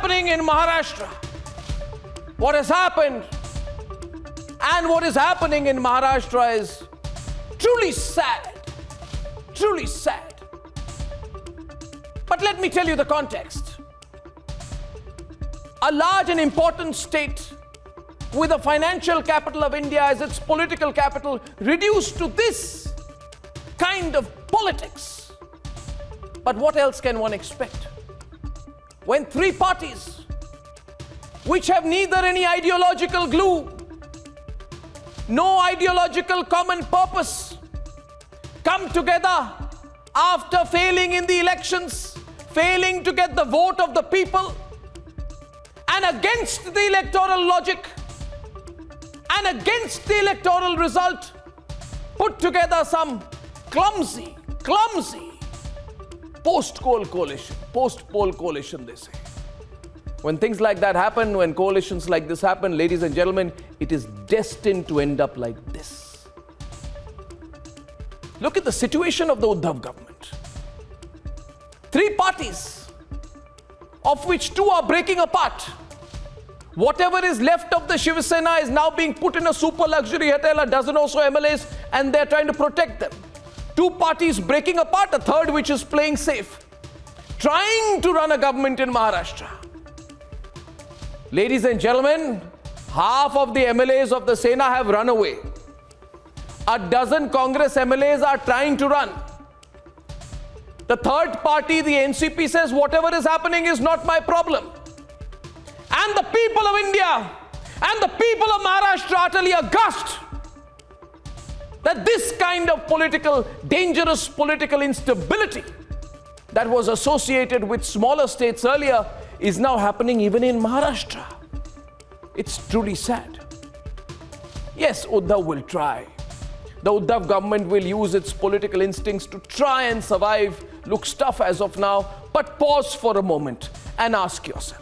happening in Maharashtra, what has happened and what is happening in Maharashtra is truly sad. Truly sad. But let me tell you the context. A large and important state with the financial capital of India as its political capital reduced to this kind of politics. But what else can one expect? When three parties, which have neither any ideological glue, no ideological common purpose, come together after failing in the elections, failing to get the vote of the people, and against the electoral logic, and against the electoral result, put together some clumsy post-poll coalition, they say. When things like that happen, when coalitions like this happen, ladies and gentlemen, it is destined to end up like this. Look at the situation of the Uddhav government. Three parties, of which two are breaking apart. Whatever is left of the Shiv Sena is now being put in a super luxury hotel, a dozen or so MLAs, and they're trying to protect them. Two parties breaking apart, a third which is playing safe, trying to run a government in Maharashtra. Ladies and gentlemen, half of the MLAs of the Sena have run away. A dozen Congress MLAs are trying to run. The third party, the NCP, says whatever is happening is not my problem. And the people of India and the people of Maharashtra are utterly aghast that this kind of dangerous political instability that was associated with smaller states earlier is now happening even in Maharashtra. It's truly sad. Yes, Uddhav will try. The Uddhav government will use its political instincts to try and survive. Looks tough as of now, but pause for a moment and ask yourself,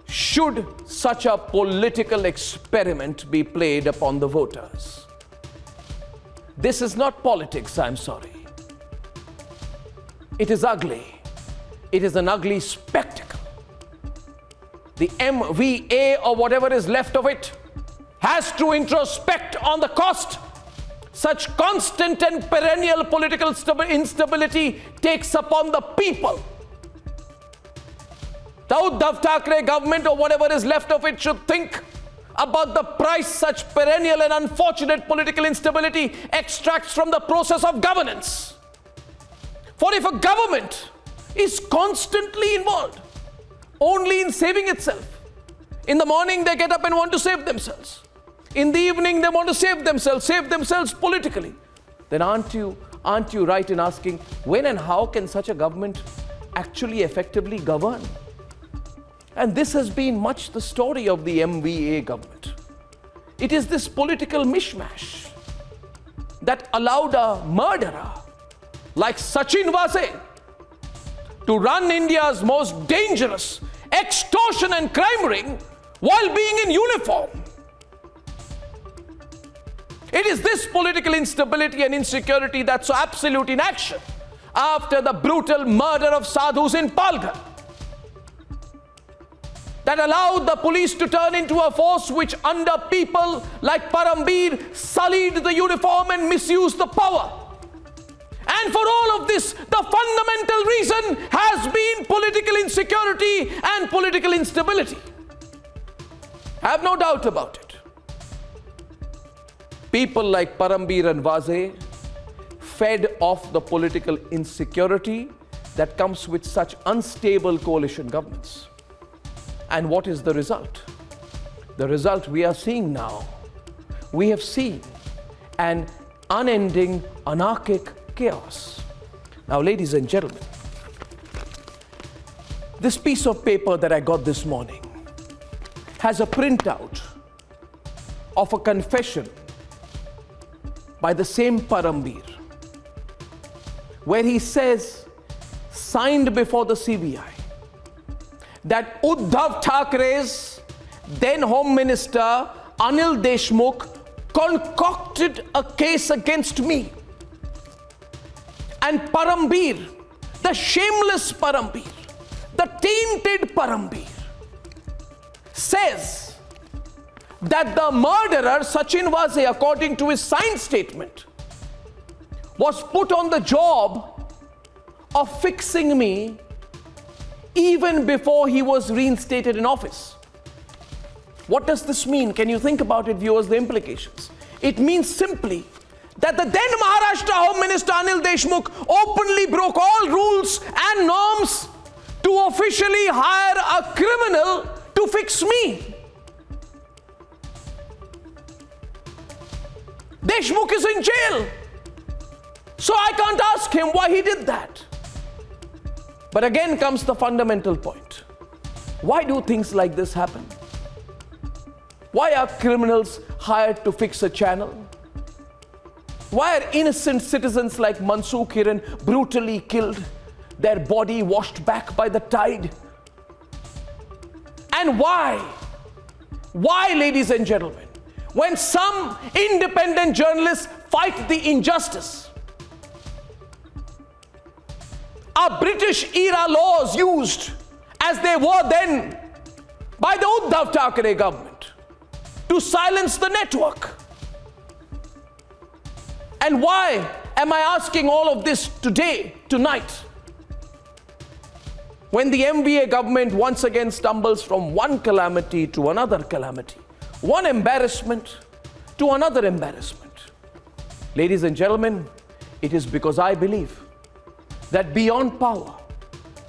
should such a political experiment be played upon the voters? This is not politics, I'm sorry. It is ugly. It is an ugly spectacle. The MVA, or whatever is left of it, has to introspect on the cost such constant and perennial political instability takes upon the people. The Uddhav Thackeray government, or whatever is left of it, should think about the price such perennial and unfortunate political instability extracts from the process of governance. For if a government is constantly involved only in saving itself, in the morning they get up and want to save themselves, in the evening they want to save themselves politically, then aren't you right in asking, when and how can such a government actually effectively govern? And this has been much the story of the MVA government. It is this political mishmash that allowed a murderer like Sachin VAZE to run India's most dangerous extortion and crime ring while being in uniform. It is this political instability and insecurity that's so absolute in action after the brutal murder of sadhus in Palghar that allowed the police to turn into a force which, under people like PARAM sullied the uniform and misused the power. And for all of this, the fundamental reason has been political insecurity and political instability. Have no doubt about it. People like PARAM and VAZE fed off the political insecurity that comes with such unstable coalition governments. And what is the result? The result we are seeing now. We have seen an unending anarchic chaos. Now, ladies and gentlemen, this piece of paper that I got this morning has a printout of a confession by the same PARAM, where he says, signed before the CBI, that Uddhav Thackeray's then Home Minister Anil Deshmukh concocted a case against me. And PARAM, the shameless PARAM, the tainted Parambir says that the murderer, Sachin VAZE, according to his signed statement, was put on the job of fixing me even before he was reinstated in office. What does this mean? Can you think about it, viewers, the implications? It means simply that the then Maharashtra Home Minister Anil Deshmukh openly broke all rules and norms to officially hire a criminal to fix me. Deshmukh is in jail, so I can't ask him why he did that. But again comes the fundamental point. Why do things like this happen? Why are criminals hired to fix a channel? Why are innocent citizens like Mansoor Kiran brutally killed, their body washed back by the tide? And why, ladies and gentlemen, when some independent journalists fight the injustice, are British-era laws used, as they were then, by the Uddhav Thackeray government to silence the network? And why am I asking all of this today, tonight, when the MVA government once again stumbles from one calamity to another calamity, one embarrassment to another embarrassment? Ladies and gentlemen, it is because I believe that beyond power,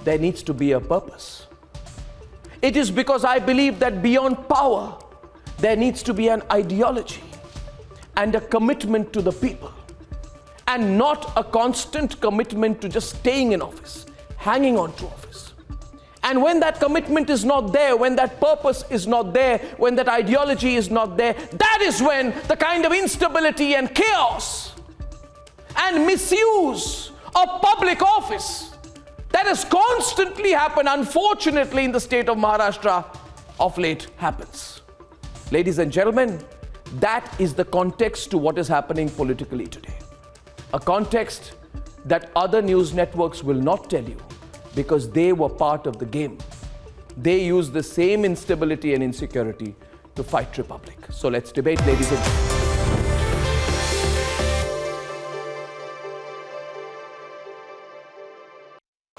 there needs to be a purpose. It is because I believe that beyond power, there needs to be an ideology and a commitment to the people, and not a constant commitment to just staying in office, hanging on to office. And when that commitment is not there, when that purpose is not there, when that ideology is not there, that is when the kind of instability and chaos and misuse of public office that has constantly happened, unfortunately, in the state of Maharashtra of late happens. Ladies and gentlemen, that is the context to what is happening politically today. A context that other news networks will not tell you because they were part of the game. They use the same instability and insecurity to fight Republic. So let's debate, ladies and gentlemen.